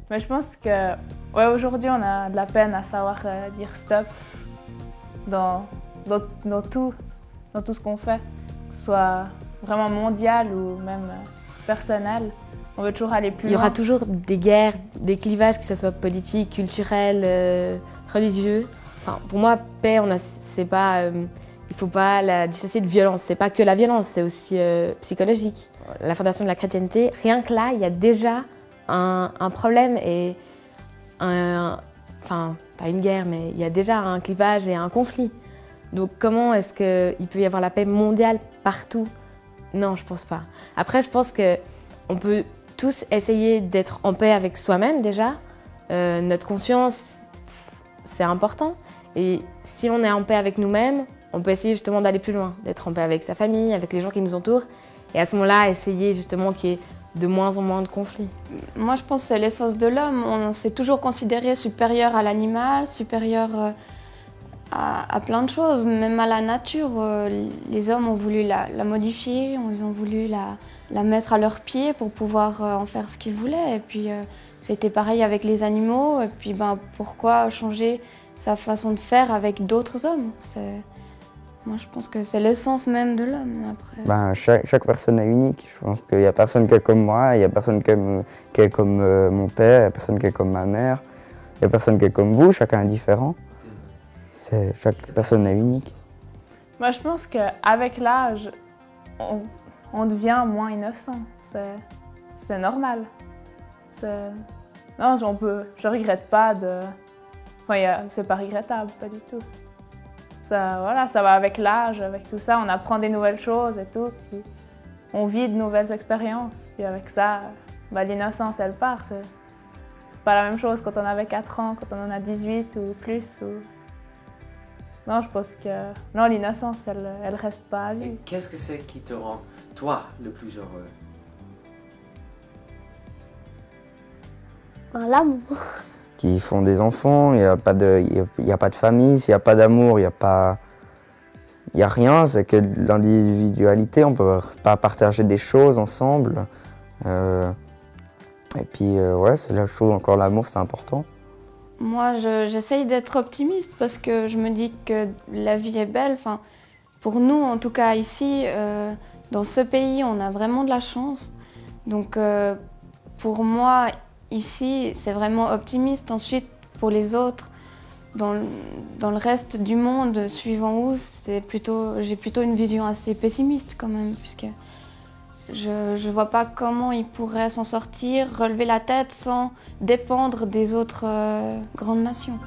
Mais je pense que ouais, aujourd'hui, on a de la peine à savoir dire stop dans tout ce qu'on fait, que ce soit vraiment mondial ou même personnel. On veut toujours aller plus loin. Il y aura toujours des guerres, des clivages, que ce soit politique, culturel, religieux. Enfin, pour moi, paix, c'est pas, il ne faut pas la dissocier de violence. C'est pas que la violence, c'est aussi psychologique. La fondation de la chrétienté, rien que là, il y a déjà un problème et enfin, pas une guerre, mais il y a déjà un clivage et un conflit. Donc comment est-ce qu'il peut y avoir la paix mondiale partout? Non, je pense pas. Après, je pense qu'on peut tous essayer d'être en paix avec soi-même déjà. Notre conscience, c'est important. Et si on est en paix avec nous-mêmes, on peut essayer justement d'aller plus loin, d'être en paix avec sa famille, avec les gens qui nous entourent. Et à ce moment-là, essayer justement qu'il y ait de moins en moins de conflits. Moi, je pense que c'est l'essence de l'homme. On s'est toujours considéré supérieur à l'animal, supérieur à plein de choses, même à la nature. Les hommes ont voulu la modifier, ils ont voulu la mettre à leurs pieds pour pouvoir en faire ce qu'ils voulaient. Et puis, c'était pareil avec les animaux. Et puis, pourquoi changer sa façon de faire avec d'autres hommes? Moi, je pense que c'est l'essence même de l'homme. Chaque personne est unique. Je pense qu'il n'y a personne qui est comme moi, il n'y a personne qui est comme mon père, il n'y a personne qui est comme ma mère, il n'y a personne qui est comme vous, chacun est différent. Chaque personne est unique. Moi, je pense qu'avec l'âge, on devient moins innocent. C'est normal. Non, je regrette pas de... Enfin, c'est pas regrettable, pas du tout. Voilà, ça va avec l'âge, avec tout ça, on apprend des nouvelles choses et tout, puis on vit de nouvelles expériences. Puis avec ça, l'innocence, elle part. C'est pas la même chose quand on avait 4 ans, quand on en a 18 ou plus. Non, je pense que non, l'innocence, elle reste pas à vie. Qu'est-ce que c'est qui te rend, toi, le plus heureux? L'amour. Qui font des enfants, il n'y a pas de famille, s'il n'y a pas d'amour, il n'y a rien, c'est que de l'individualité, on ne peut pas partager des choses ensemble. Et puis, ouais, c'est là, je trouve encore l'amour, c'est important. Moi, j'essaye d'être optimiste parce que je me dis que la vie est belle. Enfin, pour nous, en tout cas ici, dans ce pays, on a vraiment de la chance. Donc, pour moi, ici, c'est vraiment optimiste. Ensuite, pour les autres, dans le reste du monde, suivant où, j'ai plutôt une vision assez pessimiste quand même, puisque je ne vois pas comment ils pourraient s'en sortir, relever la tête sans dépendre des autres grandes nations.